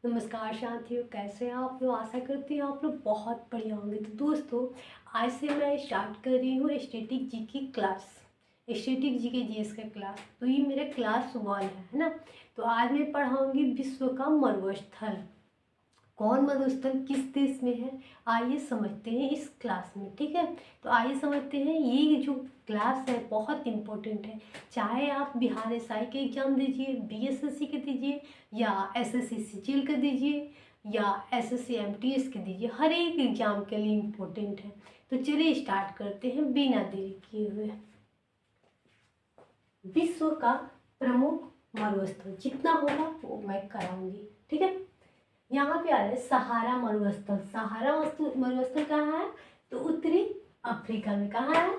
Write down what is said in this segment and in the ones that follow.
नमस्कार साथियों, कैसे हैं आप लोग। आशा करती हूँ आप लोग बहुत बढ़िया होंगे। तो दोस्तों, आज से मैं स्टार्ट कर रही हूँ स्टैटिक जी की क्लास, स्टैटिक जी के जीएस का क्लास। तो ये मेरा क्लास 1 है ना। तो आज मैं पढ़ाऊँगी विश्व का मरुस्थल। कौन मरुस्थल किस देश में है, आइए समझते हैं इस क्लास में। ठीक है, तो आइए समझते हैं। ये जो क्लास है बहुत इम्पोर्टेंट है। चाहे आप बिहार एसआई के एग्ज़ाम दीजिए, बीएसएससी के दीजिए, या एसएससी सीजीएल के दीजिए, या एसएससी एमटीएस के दीजिए, हर एक एग्ज़ाम के लिए इम्पोर्टेंट है। तो चलिए स्टार्ट करते हैं बिना देरी किए हुए। विश्व का प्रमुख मरुस्थल जितना होगा वो मैं कराऊंगी। ठीक है, यहाँ पे आ रहा है सहारा मरुस्थल। सहारा मरुस्थल कहाँ है, तो उत्तरी अफ्रीका में। कहाँ है,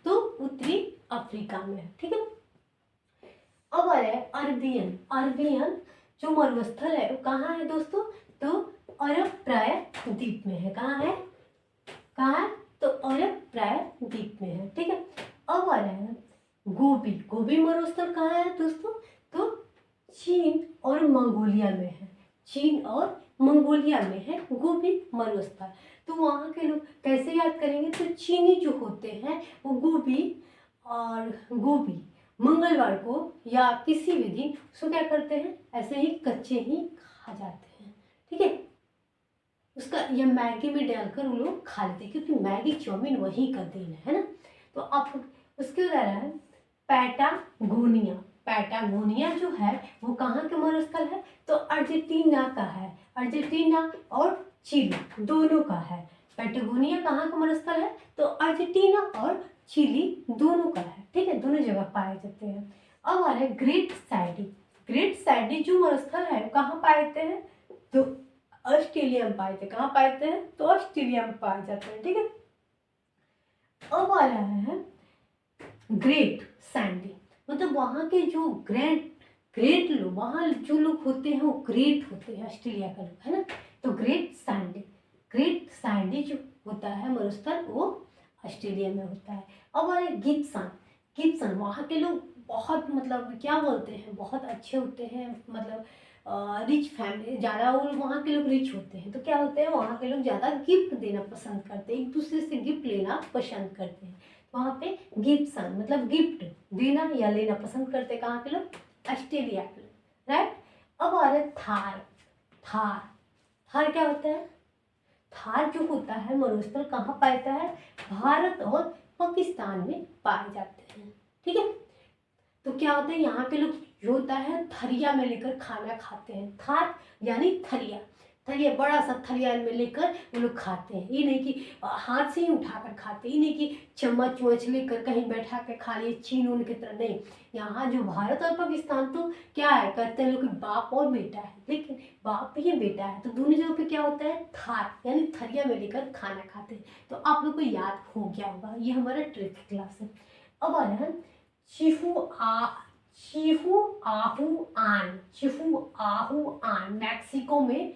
तो उत्तरी अफ्रीका में है। ठीक है, अब आ रहा है अरबियन। अरबियन जो मरुस्थल है वो कहाँ है दोस्तों, तो अरब प्राय द्वीप में है। कहाँ है, कहाँ है, तो अरब प्राय द्वीप में है। ठीक है, अब आ रहा है गोबी। गोबी मरुस्थल कहाँ है दोस्तों, तो चीन और मंगोलिया में है। चीन और मंगोलिया में है गोबी मरुस्थल। तो वहाँ के लोग कैसे याद करेंगे, तो चीनी जो होते हैं वो गोबी और गोबी मंगलवार को या किसी भी दिन उसको क्या करते हैं, ऐसे ही कच्चे ही खा जाते हैं। ठीक है, उसका या मैगी में डालकर वो लोग खा लेते हैं, क्योंकि मैगी चाउमीन वही का देन है ना। तो आप उसके बाद है पैटागोनिया। पैटागोनिया जो है वो कहाँ के मरुस्थल है, तो अर्जेंटीना का है। अर्जेंटीना और चिली दोनों का है। पैटागोनिया कहाँ का मरुस्थल है, तो अर्जेंटीना और चिली दोनों का है। ठीक है, दोनों जगह पाए जाते हैं। अब आ रहा है ग्रेट साइडी। ग्रेट साइडी जो मरुस्थल है कहाँ पाए जाते हैं, तो ऑस्ट्रेलिया में पाए जाते हैं। कहाँ पाए जाते हैं, तो ऑस्ट्रेलिया में पाए जाते हैं। ठीक है, अब आ रहा है ग्रेट सैंडी। मतलब वहाँ के जो ग्रेट ग्रेट लोग, वहाँ जो लोग होते हैं वो ग्रेट होते हैं, ऑस्ट्रेलिया का लोग, है ना। तो ग्रेट सैंडी, ग्रेट सैंडी जो होता है मरुस्थल वो ऑस्ट्रेलिया में होता है। अब आ रहे गिब्सन। गिब्सन वहाँ के लोग बहुत मतलब क्या बोलते हैं, बहुत अच्छे होते हैं। मतलब रिच फैमिली, ज़्यादा वो वहाँ के लोग रिच होते हैं। तो क्या होते हैं, वहाँ के लोग ज़्यादा गिफ्ट देना पसंद करते हैं, एक दूसरे से गिफ्ट लेना पसंद करते हैं। वहाँ पे गिफ्सन मतलब गिफ्ट देना या लेना पसंद करते हैं। कहाँ के लोग, ऑस्ट्रेलिया के लोग, राइट। अब आ रहे थार। थार, थार क्या होता है, थार जो होता है मरुस्थल कहाँ पाता है, भारत और पाकिस्तान में पाए जाते हैं। ठीक है, तो क्या होता है यहाँ के लोग जो होता है थरिया में लेकर खाना खाते हैं। थार यानी थरिया, थरिया बड़ा सा थरिया में लेकर वो लोग खाते हैं। ये नहीं कि हाथ से ही उठाकर खाते, ये नहीं कि चम्मच वम्मच लेकर कहीं बैठा कर खा लिए चीन उन की तरह, नहीं। यहाँ जो भारत और पाकिस्तान तो क्या है, कहते हैं लोग कि बाप और बेटा है, लेकिन बाप ही बेटा है। तो दोनों जगह पे क्या होता है, थार यानी थरिया में लेकर खाना खाते हैं। तो आप लोग को याद हो गया होगा, ये हमारा ट्रिक क्लास है। अब आ रहा है चिफू चिफू आहू आन। चिफू आहू आन मैक्सिको में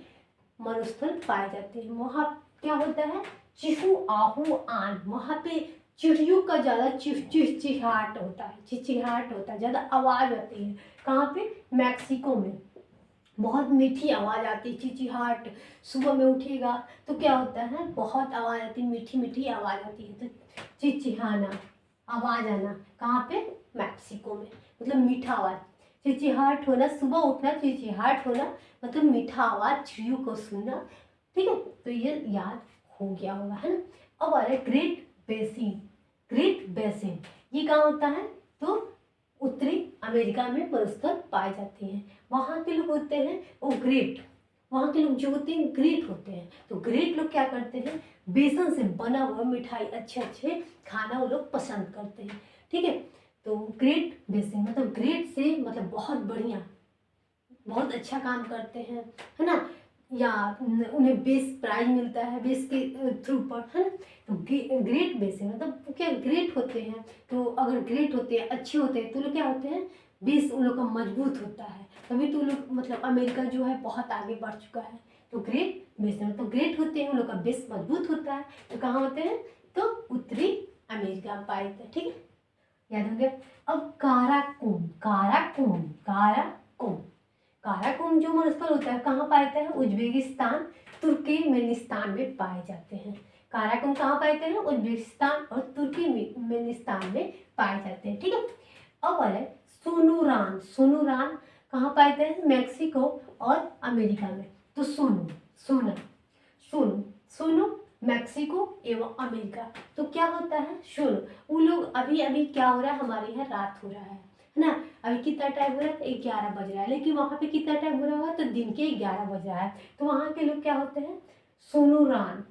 मरुस्थल पाए जाते हैं। वहाँ क्या होता है, चिफू आहू आन, वहाँ पे चिड़ियों का ज़्यादा चिहचिहाट होता है, चिचिहाट होता है, ज़्यादा आवाज़ आती है। कहाँ पे, मैक्सिको में बहुत मीठी आवाज़ आती है, चिचिहाट। सुबह में उठेगा तो क्या होता है, बहुत आवाज़ आती है, मीठी मीठी आवाज़ आती है। तो चिचिहाना, आवाज़ आना, कहाँ पे, मैक्सिको में, मतलब मीठा आवाज़। चिचिहाट होना, सुबह उठना, चिचिहाट होना मतलब मीठा आवाज़, चिड़ियों को सुनना। ठीक है, तो ये याद हो गया होगा, है ना। अब आ रहा है ग्रेट बेसिन। ग्रेट बेसिन ये कहाँ होता है, तो उत्तरी अमेरिका में मरुस्थल पाए जाते हैं। वहाँ के लोग होते हैं वो ग्रेट, वहाँ के लोग जो होते हैं ग्रेट होते हैं। तो ग्रेट लोग क्या करते हैं, बेसन से बना हुआ मिठाई, अच्छे अच्छे खाना वो लोग पसंद करते हैं। ठीक है, तो ग्रेट बेसिन मतलब ग्रेट से मतलब बहुत बढ़िया, बहुत अच्छा काम करते हैं, है ना। या उन्हें बेस्ट प्राइज मिलता है बेस्ट के थ्रू पर, है ना। तो ग्रेट बेस है मतलब क्या, ग्रेट होते हैं। तो अगर ग्रेट होते हैं, अच्छे होते हैं, तो लोग क्या होते हैं, बेस उन लोग का मजबूत होता है। तभी तो लोग मतलब अमेरिका जो है बहुत आगे बढ़ चुका है। तो ग्रेट बेस है मतलब ग्रेट होते हैं, उन लोग का बेस मजबूत होता है। तो कहाँ होते हैं, तो उत्तरी अमेरिका में पाए जाते हैं। ठीक है, याद हो गया। अब काराकुम। काराकुम, काराकुम, काराकुम जो मरुस्थल होता है कहाँ पाते हैं? उज्बेकिस्तान, तुर्कमेनिस्तान में पाए जाते हैं। काराकोरम कहाँ पाते हैं? उज्बेकिस्तान और तुर्कमेनिस्तान में पाए जाते हैं। ठीक है, अब आ रहा है सोनूरान। सोनूरान कहाँ पाते हैं? मैक्सिको और अमेरिका में। तो सोनू, सोना, सोनू, सोनू, मैक्सिको एवं अमेरिका। तो क्या होता है? सोनू। वो लोग अभी अभी क्या हो रहा है, हमारे यहाँ रात हो रहा है ना। अभी कितना टाइम हो रहा है? 11 बज रहा है, लेकिन वहाँ पे कितना टाइम हो रहा होगा? तो दिन के 11 बज रहा है। तो वहाँ के लोग क्या होते हैं? सोनूरान,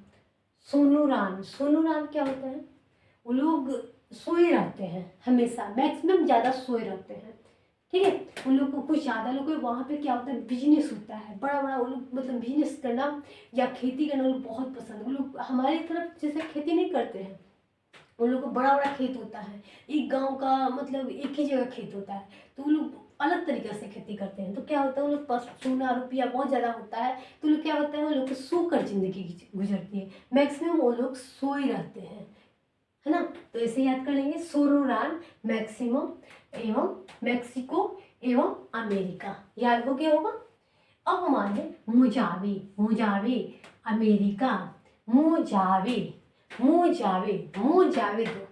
सोनूरान। सोनूरान क्या होता है? वो लोग सोए रहते हैं हमेशा, मैक्सिमम ज़्यादा सोए रहते हैं। ठीक है, उन लोग को कुछ ज़्यादा लोग वहाँ पे क्या होता है? बिजनेस होता है बड़ा बड़ा। वो लोग मतलब बिजनेस करना या खेती करना लोग बहुत पसंद है। वो लोग हमारी तरफ जैसे खेती नहीं करते हैं, उन लोग को बड़ा बड़ा खेत होता है। एक गांव का मतलब एक ही जगह खेत होता है, तो वो लोग अलग तरीके से खेती करते हैं। तो क्या होता है? उन लोग पास सोना रुपया बहुत ज़्यादा होता है, तो लोग क्या होता है? वो लोग को सोकर जिंदगी गुजरती है। मैक्सिमम वो लोग सोए रहते हैं, है ना। तो ऐसे याद कर लेंगे, सोनूरान, मैक्सिमम एवं मैक्सिको एवं अमेरिका। याद हो गया होगा। अब हमारे मुजावे, मुजावे अमेरिका, मुजावे, मुजावे, मुजावे दो,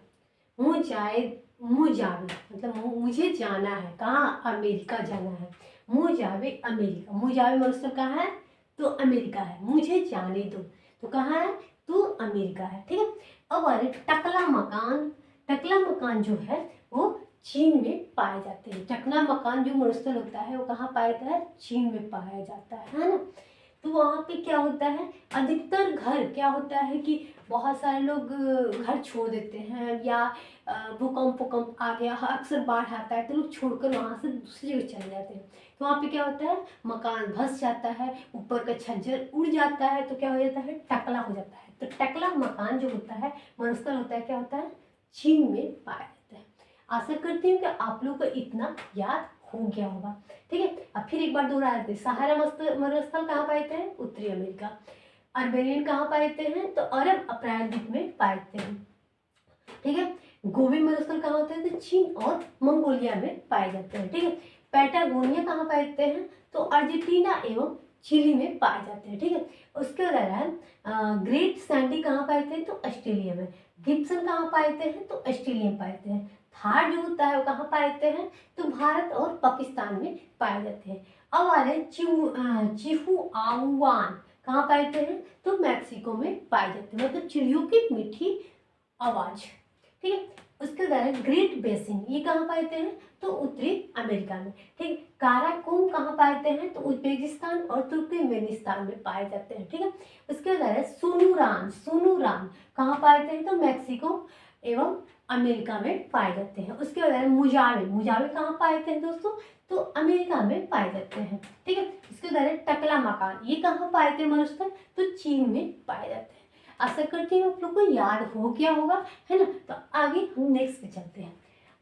मुजाए, मुजावे मतलब मुझे जाना है कहाँ? अमेरिका जाना है। मुजावे अमेरिका, मुजावे मरुस्थल कहाँ है? तो अमेरिका है। मुझे जाने दो, तो कहाँ है? तो अमेरिका है। ठीक है, अब आ रहे टकला मकान। टकला मकान जो है वो चीन में पाए जाते हैं। टकला मकान जो मरुस्थल होता है वो कहाँ पाया जाता है? चीन में पाया जाता है ना। तो वहाँ पे क्या होता है? अधिकतर घर क्या होता है कि बहुत सारे लोग घर छोड़ देते हैं, या भूकंप आ गया, अक्सर बाढ़ आता है तो लोग छोड़कर वहाँ से दूसरी जगह चले जाते हैं। तो वहाँ पे क्या होता है? मकान धंस जाता है, ऊपर का छज्जर उड़ जाता है, तो क्या हो जाता है? टकला हो जाता है। तो टकला मकान जो होता है, मरुस्थल होता है, क्या होता है? चीन में पाया जाता है। आशा करती हूँ कि आप लोग को इतना याद हो गया होगा। ठीक है, अब फिर एक बार दोहरा देते हैं। सहारा मरुस्थल कहाँ पाए जाते हैं? उत्तरी अमेरिका। अर्मेनियन कहाँ पाए जाते हैं? तो अरब प्रायद्वीप में पाए जाते हैं। ठीक है, गोबी मरुस्थल कहाँ होते हैं? तो चीन और मंगोलिया में पाए जाते हैं। ठीक है, पैटागोनिया कहाँ पाए जाते हैं? तो अर्जेंटीना एवं चिली में पाए जाते हैं। ठीक है, उसके बाद ग्रेट सैंडी कहाँ पाए जाते हैं? तो ऑस्ट्रेलिया में। गिब्सन कहाँ पाए जाते हैं? तो ऑस्ट्रेलिया में पाए जाते हैं। थार जो होता है वो कहाँ पाए जाते हैं? तो भारत और पाकिस्तान में पाए जाते हैं। अब आ रहे हैं चिहुआहुआन कहाँ पाए जाते हैं? तो मैक्सिको में पाए जाते हैं। मतलब चिड़ियों की मीठी आवाज। ठीक है, उसके बाद ग्रेट बेसिन, ये कहाँ पाए जाते हैं? तो उत्तरी अमेरिका में। ठीक, काराकोरम कहाँ पाए जाते हैं? तो उज्बेकिस्तान और तुर्कमेनिस्तान में पाए जाते हैं। ठीक है, उसके बाद सोनूरान, सोनूरान कहाँ पाए जाते हैं? तो मैक्सिको एवं अमेरिका में पाए जाते हैं। उसके बाद मुजावे, मुजावे कहाँ पाए जाते हैं दोस्तों? तो अमेरिका में पाए जाते हैं। ठीक है, इसके बाद टकला मकान, ये कहाँ पाए जाते हैं मरुस्थल? तो चीन में पाए जाते हैं। आशा करती हूँ आप लोग को याद हो गया होगा, है ना। तो आगे हम नेक्स्ट पे चलते हैं।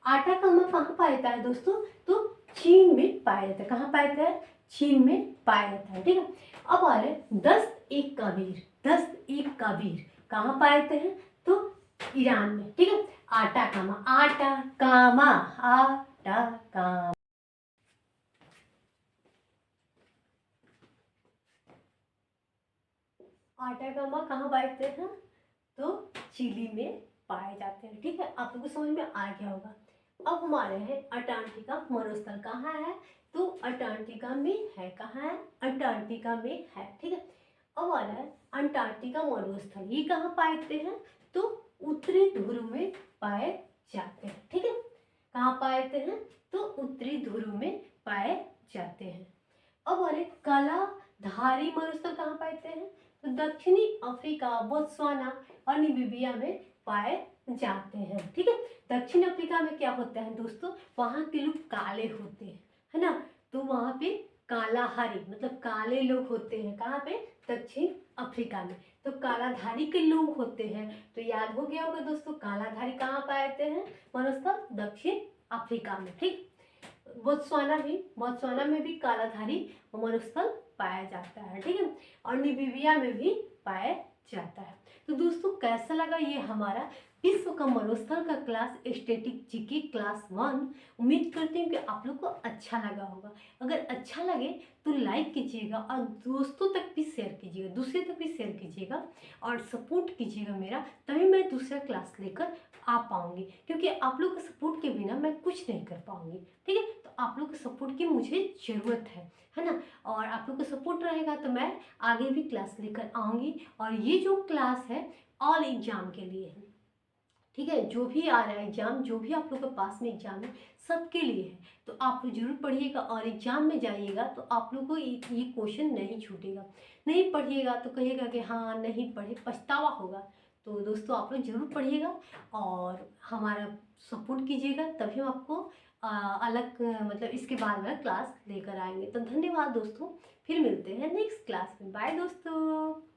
आटा कहाँ पाया जाता है दोस्तों? तो चीन में पाया जाता है। कहाँ पाया जाता है? चीन में पाया जाता है। ठीक है, अब आ रहे 10 एक का वीर। 10 एक का वीर कहाँ पाए जाते हैं? तो ईरान में। ठीक है, आटा कामा, आटा कामा, आटा कामा, आटा कामा कहाँ पाए जाते हैं? तो चिली में पाए जाते हैं। ठीक है, आप लोगों को समझ में आ गया होगा। अब हमारे हैं अंटार्कटिका मरुस्थल कहाँ है? तो अंटार्कटिका में है। कहाँ है? अंटार्कटिका में है। ठीक है, अब आ रहा है अंटार्कटिका मरुस्थल, ये कहाँ पाए जाते हैं? तो उत्तरी ध्रुव में पाए जाते हैं। ठीक है, कहाँ पाए जाते हैं? तो उत्तरी ध्रुव में पाए जाते हैं। अब आ रहे काला धारी मरुस्थल कहाँ पाए जाते हैं? तो दक्षिणी अफ्रीका, बोत्सवाना और नामीबिया में पाए जाते हैं। ठीक है, दक्षिण अफ्रीका में क्या होता है दोस्तों? वहाँ के लोग काले होते हैं, है ना। तो वहाँ पे कालाहारी मतलब काले लोग होते हैं। कहाँ पे? दक्षिण अफ्रीका में। तो कालाधारी के लोग होते हैं। तो याद हो गया होगा दोस्तों, कालाधारी कहाँ पाए जाते हैं? मरुस्थल दक्षिण अफ्रीका में। ठीक, बोत्सवाना में भी कालाधारी मरुस्थल पाया जाता है। ठीक है, और नामीबिया में भी पाया जाता है। तो दोस्तों कैसा लगा ये हमारा विश्व का मरुस्थल का क्लास स्टैटिक जीके क्लास 1। उम्मीद करती हूँ कि आप लोग को अच्छा लगा होगा। अगर अच्छा लगे तो लाइक कीजिएगा और दोस्तों तक भी शेयर कीजिएगा, दूसरे तक भी शेयर कीजिएगा और सपोर्ट कीजिएगा मेरा, तभी मैं दूसरा क्लास लेकर आ पाऊँगी, क्योंकि आप लोग के सपोर्ट के बिना मैं कुछ नहीं कर पाऊँगी। ठीक है, तो आप लोग के सपोर्ट की मुझे ज़रूरत है ना। और आप लोग का सपोर्ट रहेगा तो मैं आगे भी क्लास लेकर आऊँगी। और ये जो क्लास है ऑल एग्जाम के लिए है, ठीक है, जो भी आ रहा है एग्जाम, जो भी आप लोग के पास में एग्जाम है सबके लिए है। तो आप लोग जरूर पढ़िएगा और एग्जाम में जाइएगा तो आप लोग को ये क्वेश्चन नहीं छूटेगा। नहीं पढ़िएगा तो कहिएगा कि हाँ नहीं पढ़े, पछतावा होगा। तो दोस्तों आप लोग जरूर पढ़िएगा और हमारा सपोर्ट कीजिएगा, तभी हम आपको अलग मतलब इसके बाद में क्लास लेकर आएंगे। तो धन्यवाद दोस्तों, फिर मिलते हैं नेक्स्ट क्लास में। बाय दोस्तों।